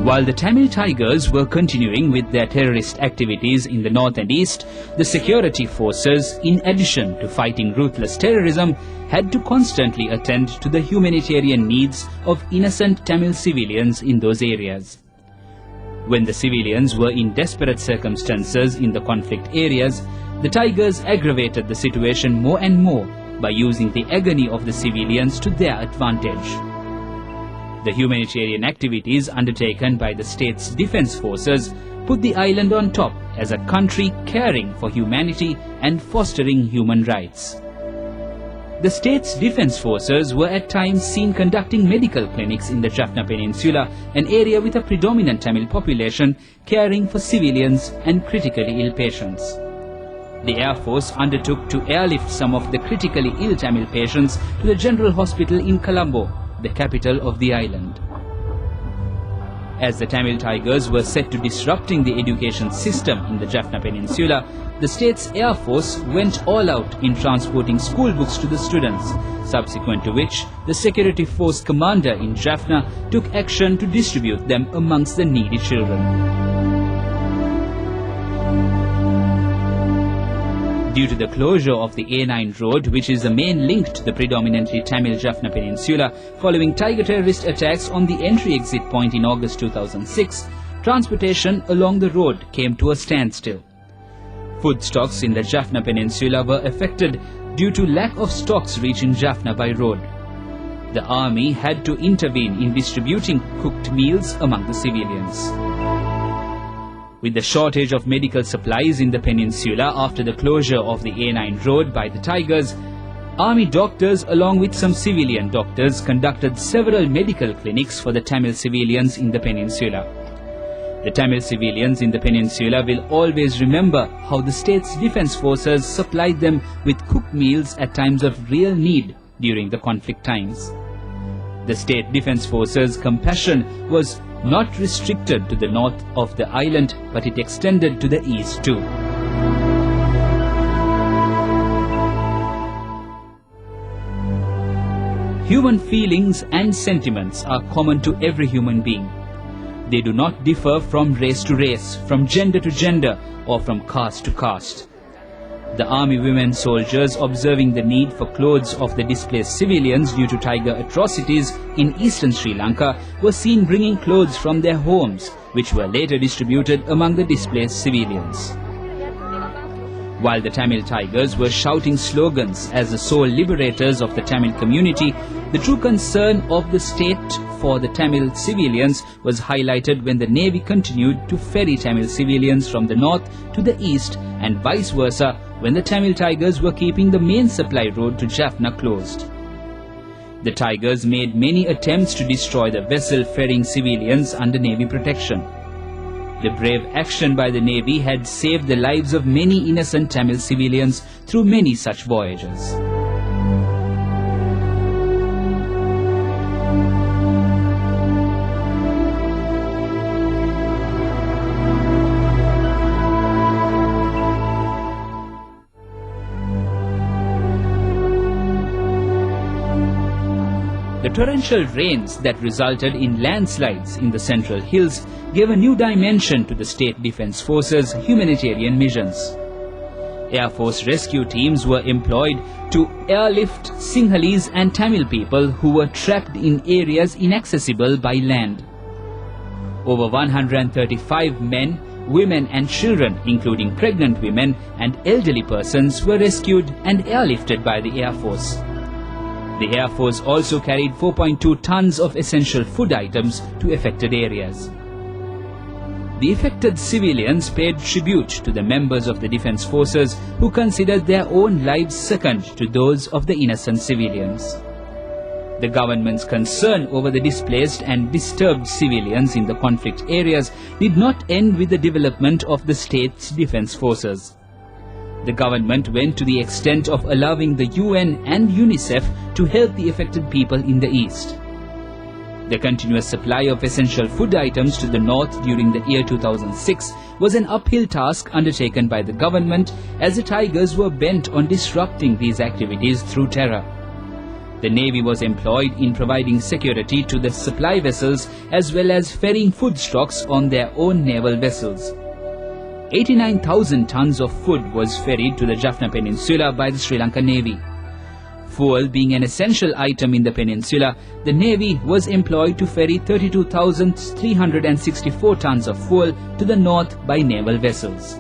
While the Tamil Tigers were continuing with their terrorist activities in the north and east, the security forces, in addition to fighting ruthless terrorism, had to constantly attend to the humanitarian needs of innocent Tamil civilians in those areas. When the civilians were in desperate circumstances in the conflict areas, the Tigers aggravated the situation more and more by using the agony of the civilians to their advantage. The humanitarian activities undertaken by the state's defense forces put the island on top as a country caring for humanity and fostering human rights. The state's defense forces were at times seen conducting medical clinics in the Jaffna Peninsula, an area with a predominant Tamil population, caring for civilians and critically ill patients. The Air Force undertook to airlift some of the critically ill Tamil patients to the General Hospital in Colombo, the capital of the island. As the Tamil Tigers were set to disrupting the education system in the Jaffna Peninsula, the state's Air Force went all out in transporting school books to the students, subsequent to which the security force commander in Jaffna took action to distribute them amongst the needy children. Due to the closure of the A9 road, which is the main link to the predominantly Tamil Jaffna Peninsula, following Tiger terrorist attacks on the entry-exit point in August 2006, transportation along the road came to a standstill. Food stocks in the Jaffna Peninsula were affected due to lack of stocks reaching Jaffna by road. The army had to intervene in distributing cooked meals among the civilians. With the shortage of medical supplies in the peninsula after the closure of the A9 road by the Tigers, army doctors along with some civilian doctors conducted several medical clinics for the Tamil civilians in the peninsula. The Tamil civilians in the peninsula will always remember how the state's defense forces supplied them with cooked meals at times of real need during the conflict times. The state defense forces' compassion was not restricted to the north of the island, but it extended to the east too. Human feelings and sentiments are common to every human being. They do not differ from race to race, from gender to gender, or from caste to caste. The army women soldiers, observing the need for clothes of the displaced civilians due to Tiger atrocities in eastern Sri Lanka, were seen bringing clothes from their homes, which were later distributed among the displaced civilians. While the Tamil Tigers were shouting slogans as the sole liberators of the Tamil community, the true concern of the state for the Tamil civilians was highlighted when the Navy continued to ferry Tamil civilians from the north to the east and vice versa when the Tamil Tigers were keeping the main supply road to Jaffna closed. The Tigers made many attempts to destroy the vessel ferrying civilians under Navy protection. The brave action by the Navy had saved the lives of many innocent Tamil civilians through many such voyages. The torrential rains that resulted in landslides in the central hills gave a new dimension to the State Defence Force's humanitarian missions. Air Force rescue teams were employed to airlift Sinhalese and Tamil people who were trapped in areas inaccessible by land. Over 135 men, women and children, including pregnant women and elderly persons, were rescued and airlifted by the Air Force. The Air Force also carried 4.2 tons of essential food items to affected areas. The affected civilians paid tribute to the members of the defense forces who considered their own lives second to those of the innocent civilians. The government's concern over the displaced and disturbed civilians in the conflict areas did not end with the development of the state's defense forces. The government went to the extent of allowing the UN and UNICEF to help the affected people in the east. The continuous supply of essential food items to the north during the year 2006 was an uphill task undertaken by the government, as the Tigers were bent on disrupting these activities through terror. The Navy was employed in providing security to the supply vessels as well as ferrying food stocks on their own naval vessels. 89,000 tons of food was ferried to the Jaffna Peninsula by the Sri Lankan Navy. Fuel being an essential item in the peninsula, the Navy was employed to ferry 32,364 tons of fuel to the north by naval vessels.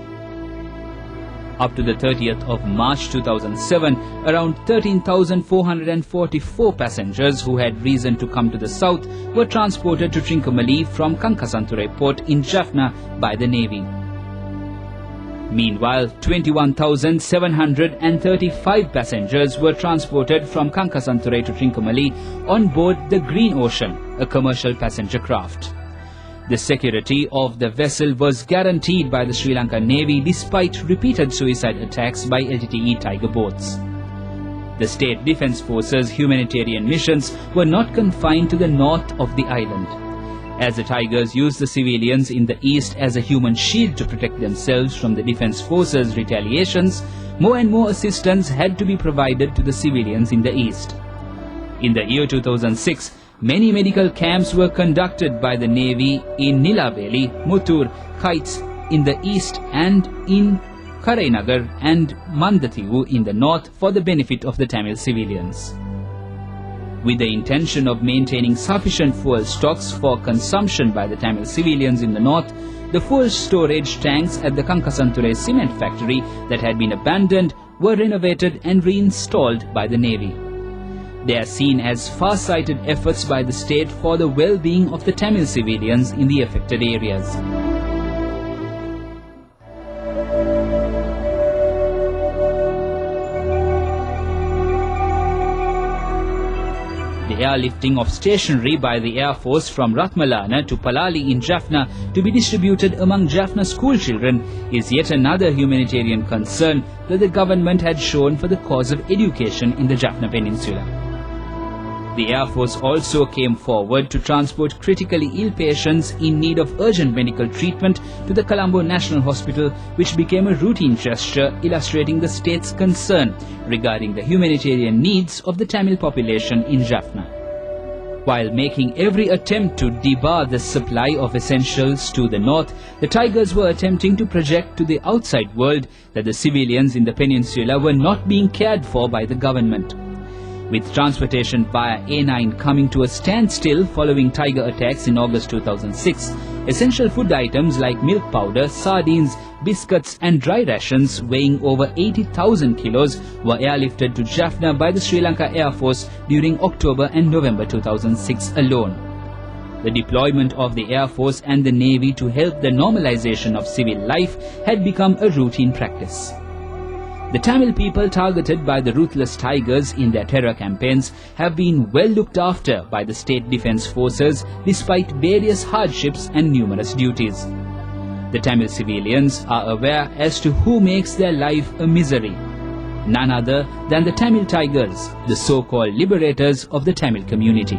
Up to the 30th of March 2007, around 13,444 passengers who had reason to come to the south were transported to Trincomalee from Kankasanture port in Jaffna by the Navy. Meanwhile, 21,735 passengers were transported from Kankasanture to Trincomalee on board the Green Ocean, a commercial passenger craft. The security of the vessel was guaranteed by the Sri Lankan Navy despite repeated suicide attacks by LTTE Tiger boats. The State Defence Forces humanitarian missions were not confined to the north of the island. As the Tigers used the civilians in the east as a human shield to protect themselves from the Defence Forces' retaliations, more and more assistance had to be provided to the civilians in the east. In the year 2006, many medical camps were conducted by the Navy in Nilabeli, Muttur, Kites in the east and in Karainagar and Mandathivu in the north for the benefit of the Tamil civilians. With the intention of maintaining sufficient fuel stocks for consumption by the Tamil civilians in the north, the fuel storage tanks at the Kankasanture cement factory that had been abandoned were renovated and reinstalled by the Navy. They are seen as far-sighted efforts by the state for the well-being of the Tamil civilians in the affected areas. The airlifting of stationery by the Air Force from Ratmalana to Palali in Jaffna to be distributed among Jaffna school children is yet another humanitarian concern that the government had shown for the cause of education in the Jaffna Peninsula. The Air Force also came forward to transport critically ill patients in need of urgent medical treatment to the Colombo National Hospital, which became a routine gesture illustrating the state's concern regarding the humanitarian needs of the Tamil population in Jaffna. While making every attempt to debar the supply of essentials to the north, the Tigers were attempting to project to the outside world that the civilians in the peninsula were not being cared for by the government. With transportation via A9 coming to a standstill following Tiger attacks in August 2006, essential food items like milk powder, sardines, biscuits and dry rations weighing over 80,000 kilos were airlifted to Jaffna by the Sri Lanka Air Force during October and November 2006 alone. The deployment of the Air Force and the Navy to help the normalization of civil life had become a routine practice. The Tamil people targeted by the ruthless Tigers in their terror campaigns have been well looked after by the State Defence Forces despite various hardships and numerous duties. The Tamil civilians are aware as to who makes their life a misery. None other than the Tamil Tigers, the so-called liberators of the Tamil community.